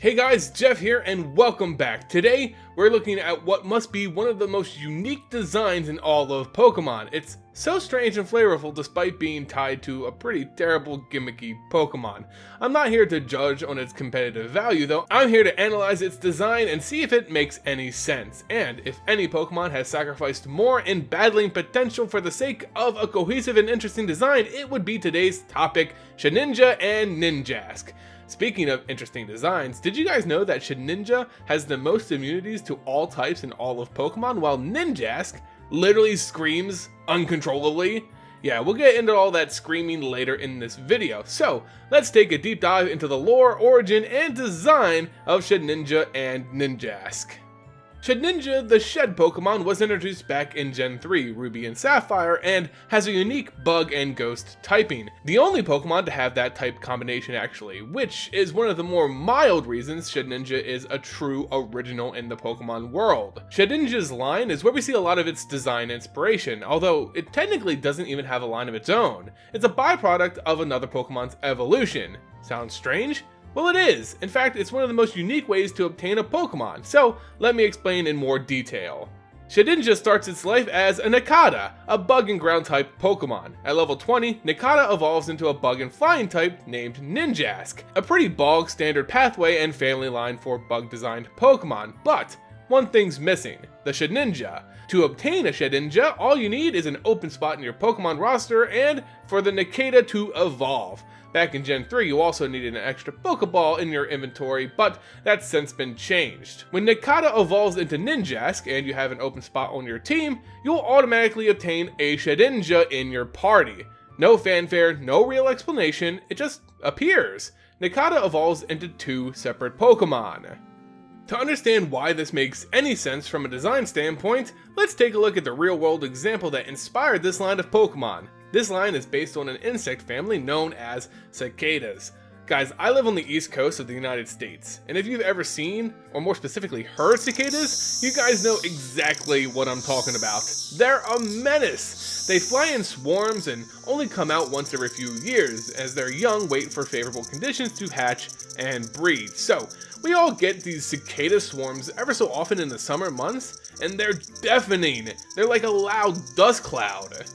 Hey guys, Jeff here and welcome back. Today, we're looking at what must be one of the most unique designs in all of Pokemon. It's so strange and flavorful despite being tied to a pretty terrible gimmicky Pokemon. I'm not here to judge on its competitive value though, I'm here to analyze its design and see if it makes any sense, and if any Pokemon has sacrificed more in battling potential for the sake of a cohesive and interesting design, it would be today's topic, Shedinja and Ninjask. Speaking of interesting designs, did you guys know that Shedinja has the most immunities to all types in all of Pokemon, while Ninjask literally screams uncontrollably? Yeah, we'll get into all that screaming later in this video, so let's take a deep dive into the lore, origin, and design of Shedinja and Ninjask. Shedinja, the Shed Pokemon, was introduced back in Gen 3, Ruby and Sapphire, and has a unique bug and ghost typing. The only Pokemon to have that type combination actually, which is one of the more mild reasons Shedinja is a true original in the Pokemon world. Shedinja's line is where we see a lot of its design inspiration, although it technically doesn't even have a line of its own. It's a byproduct of another Pokemon's evolution. Sounds strange? Well, it is. In fact, it's one of the most unique ways to obtain a Pokemon, so let me explain in more detail. Shedinja starts its life as a Nincada, a bug and ground type Pokemon. At level 20, Nincada evolves into a bug and flying type named Ninjask, a pretty bog standard pathway and family line for bug designed Pokemon, but one thing's missing, the Shedinja. To obtain a Shedinja, all you need is an open spot in your Pokemon roster and for the Nincada to evolve. Back in Gen 3, you also needed an extra Pokeball in your inventory, but that's since been changed. When Nincada evolves into Ninjask and you have an open spot on your team, you'll automatically obtain a Shedinja in your party. No fanfare, no real explanation, it just appears. Nincada evolves into two separate Pokemon. To understand why this makes any sense from a design standpoint, let's take a look at the real-world example that inspired this line of Pokemon. This line is based on an insect family known as cicadas. Guys, I live on the east coast of the United States, and if you've ever seen, or more specifically heard cicadas, you guys know exactly what I'm talking about. They're a menace! They fly in swarms and only come out once every few years, as their young wait for favorable conditions to hatch and breed. So, we all get these cicada swarms ever so often in the summer months, and they're deafening. They're like a loud dust cloud.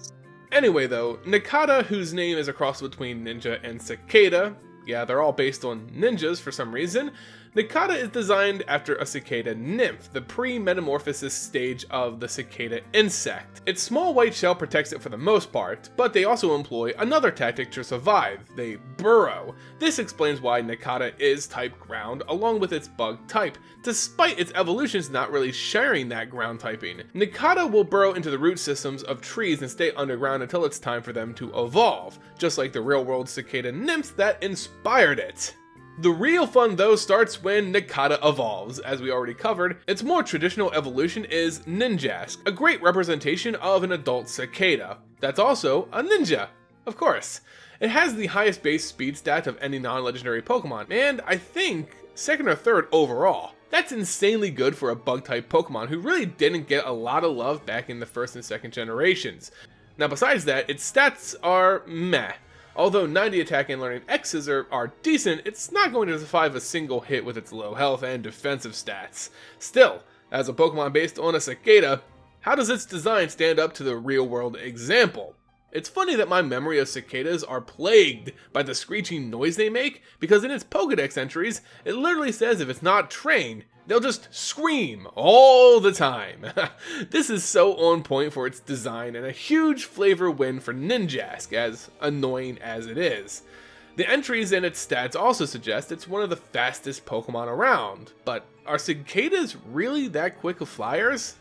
Anyway though, Nincada, whose name is a cross between ninja and cicada, yeah, they're all based on ninjas for some reason, Nincada is designed after a cicada nymph, the pre-metamorphosis stage of the cicada insect. Its small white shell protects it for the most part, but they also employ another tactic to survive. They burrow. This explains why Nincada is type ground along with its bug type, despite its evolutions not really sharing that ground typing. Nincada will burrow into the root systems of trees and stay underground until it's time for them to evolve, just like the real-world cicada nymphs that inspired it. The real fun though starts when Nincada evolves. As we already covered, its more traditional evolution is Ninjask, a great representation of an adult cicada. That's also a ninja, of course. It has the highest base speed stat of any non-legendary Pokemon, and I think second or third overall. That's insanely good for a bug-type Pokemon who really didn't get a lot of love back in the first and second generations. Now besides that, its stats are meh. Although 90 attack and learning X's are decent, it's not going to survive a single hit with its low health and defensive stats. Still, as a Pokemon based on a cicada, how does its design stand up to the real-world example? It's funny that my memory of cicadas are plagued by the screeching noise they make, because in its Pokedex entries, it literally says if it's not trained, they'll just scream all the time. This is so on point for its design and a huge flavor win for Ninjask, as annoying as it is. The entries in its stats also suggest it's one of the fastest Pokemon around, but are cicadas really that quick of flyers?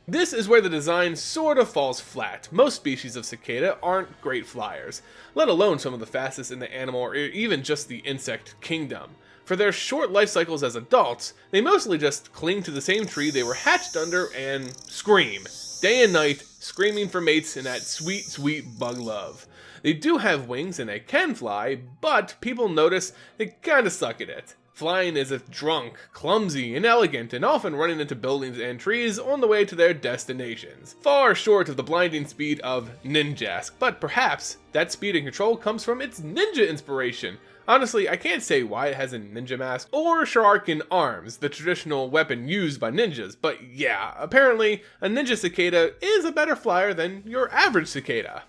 This is where the design sort of falls flat. Most species of cicada aren't great flyers, let alone some of the fastest in the animal or even just the insect kingdom. For their short life cycles as adults, they mostly just cling to the same tree they were hatched under and scream, day and night, screaming for mates and that sweet, sweet bug love. They do have wings and they can fly, but people notice they kinda suck at it. Flying is drunk, clumsy, inelegant, and often running into buildings and trees on the way to their destinations. Far short of the blinding speed of Ninjask, but perhaps that speed and control comes from its ninja inspiration. Honestly, I can't say why it has a ninja mask or Shararkin arms, the traditional weapon used by ninjas, but yeah, apparently a ninja cicada is a better flyer than your average cicada.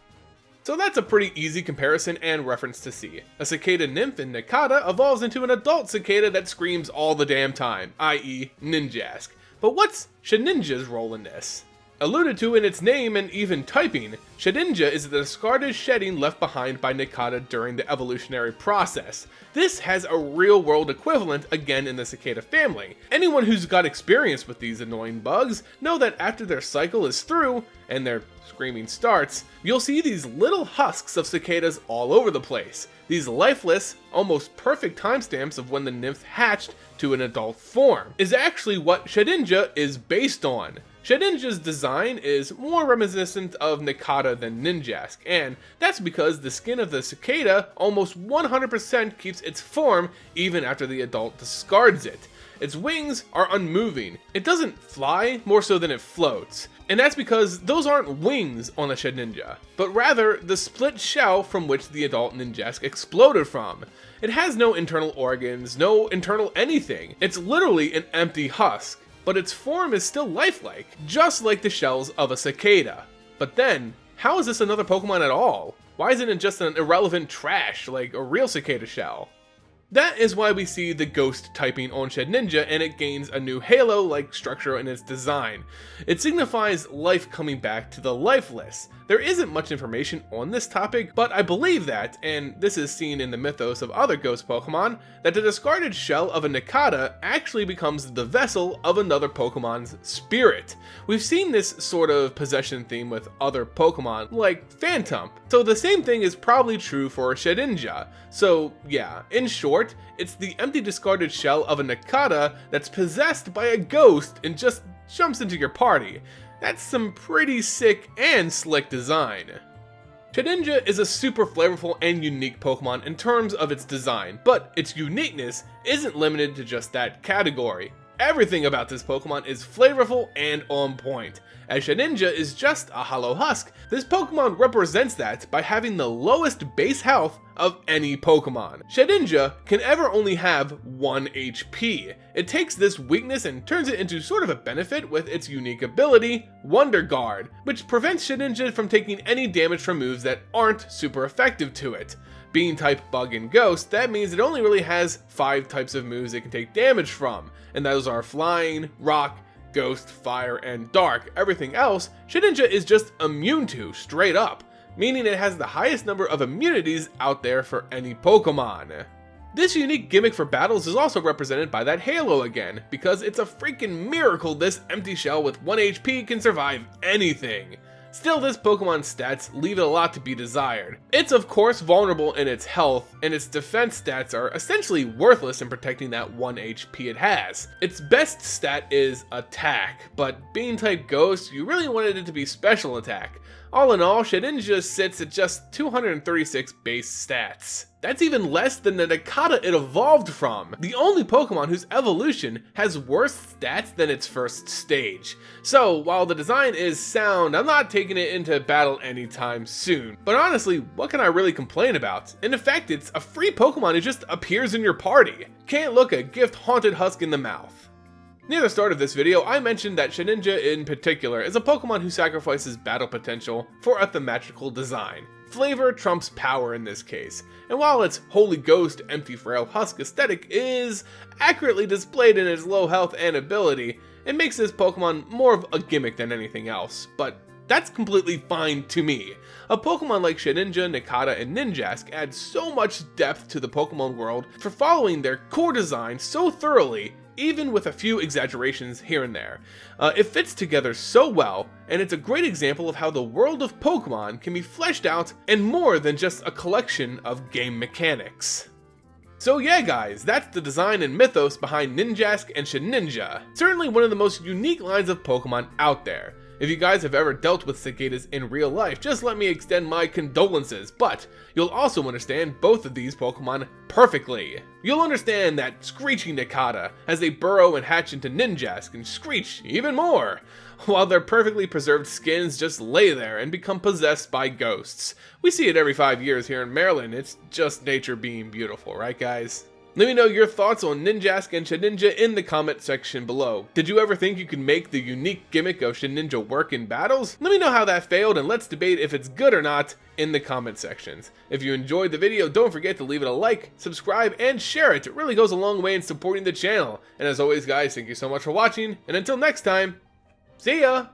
So that's a pretty easy comparison and reference to see. A cicada nymph in Nincada evolves into an adult cicada that screams all the damn time, i.e. Ninjask. But what's Shedinja's role in this? Alluded to in its name and even typing, Shedinja is the discarded shedding left behind by Nincada during the evolutionary process. This has a real-world equivalent again in the cicada family. Anyone who's got experience with these annoying bugs know that after their cycle is through, and their screaming starts, you'll see these little husks of cicadas all over the place. These lifeless, almost perfect timestamps of when the nymph hatched to an adult form is actually what Shedinja is based on. Shedinja's design is more reminiscent of Nincada than Ninjask, and that's because the skin of the cicada almost 100% keeps its form even after the adult discards it. Its wings are unmoving. It doesn't fly more so than it floats. And that's because those aren't wings on the Shedinja, but rather the split shell from which the adult Ninjask exploded from. It has no internal organs, no internal anything. It's literally an empty husk. But its form is still lifelike, just like the shells of a cicada. But then, how is this another Pokemon at all? Why isn't it just an irrelevant trash like a real cicada shell? That is why we see the ghost typing on Shedinja and it gains a new halo-like structure in its design. It signifies life coming back to the lifeless. There isn't much information on this topic, but I believe that, and this is seen in the mythos of other ghost Pokemon, that the discarded shell of a Nincada actually becomes the vessel of another Pokemon's spirit. We've seen this sort of possession theme with other Pokemon, like Phantom, so the same thing is probably true for Shedinja. So yeah, in short, it's the empty discarded shell of a Nincada that's possessed by a ghost and just jumps into your party. That's some pretty sick and slick design. Shedinja is a super flavorful and unique Pokemon in terms of its design, but its uniqueness isn't limited to just that category. Everything about this Pokemon is flavorful and on point. As Shedinja is just a hollow husk, this Pokemon represents that by having the lowest base health of any Pokemon. Shedinja can ever only have 1 HP. It takes this weakness and turns it into sort of a benefit with its unique ability, Wonder Guard, which prevents Shedinja from taking any damage from moves that aren't super effective to it. Being type Bug and Ghost, that means it only really has 5 types of moves it can take damage from, and those are Flying, Rock, Ghost, Fire, and Dark. Everything else, Shedinja is just immune to, straight up, meaning it has the highest number of immunities out there for any Pokemon. This unique gimmick for battles is also represented by that halo again, because it's a freaking miracle this empty shell with 1 HP can survive anything. Still, this Pokemon's stats leave it a lot to be desired. It's of course vulnerable in its health, and its defense stats are essentially worthless in protecting that 1 HP it has. Its best stat is Attack, but being type Ghost, you really wanted it to be Special Attack. All in all, Shedinja sits at just 236 base stats. That's even less than the Nincada it evolved from, the only Pokemon whose evolution has worse stats than its first stage. So while the design is sound, I'm not taking it into battle anytime soon. But honestly, what can I really complain about? In effect, it's a free Pokemon who just appears in your party. Can't look a gift-haunted husk in the mouth. Near the start of this video, I mentioned that Shedinja in particular is a Pokemon who sacrifices battle potential for a thematrical design. Flavor trumps power in this case, and while its Holy Ghost empty frail husk aesthetic is accurately displayed in its low health and ability, it makes this Pokemon more of a gimmick than anything else, but that's completely fine to me. A Pokemon like Shedinja, Nincada, and Ninjask add so much depth to the Pokemon world for following their core design so thoroughly, even with a few exaggerations here and there. It fits together so well, and it's a great example of how the world of Pokemon can be fleshed out and more than just a collection of game mechanics. So yeah guys, that's the design and mythos behind Ninjask and Shedinja. Certainly one of the most unique lines of Pokemon out there. If you guys have ever dealt with cicadas in real life, just let me extend my condolences, but you'll also understand both of these Pokemon perfectly. You'll understand that screeching Nincada as they burrow and hatch into Ninjask and screech even more, while their perfectly preserved skins just lay there and become possessed by ghosts. We see it every 5 years here in Maryland. It's just nature being beautiful, right guys? Let me know your thoughts on Ninjask and Shedinja in the comment section below. Did you ever think you could make the unique gimmick of Shedinja work in battles? Let me know how that failed, and let's debate if it's good or not in the comment sections. If you enjoyed the video, don't forget to leave it a like, subscribe, and share it. It really goes a long way in supporting the channel. And as always guys, thank you so much for watching, and until next time, see ya!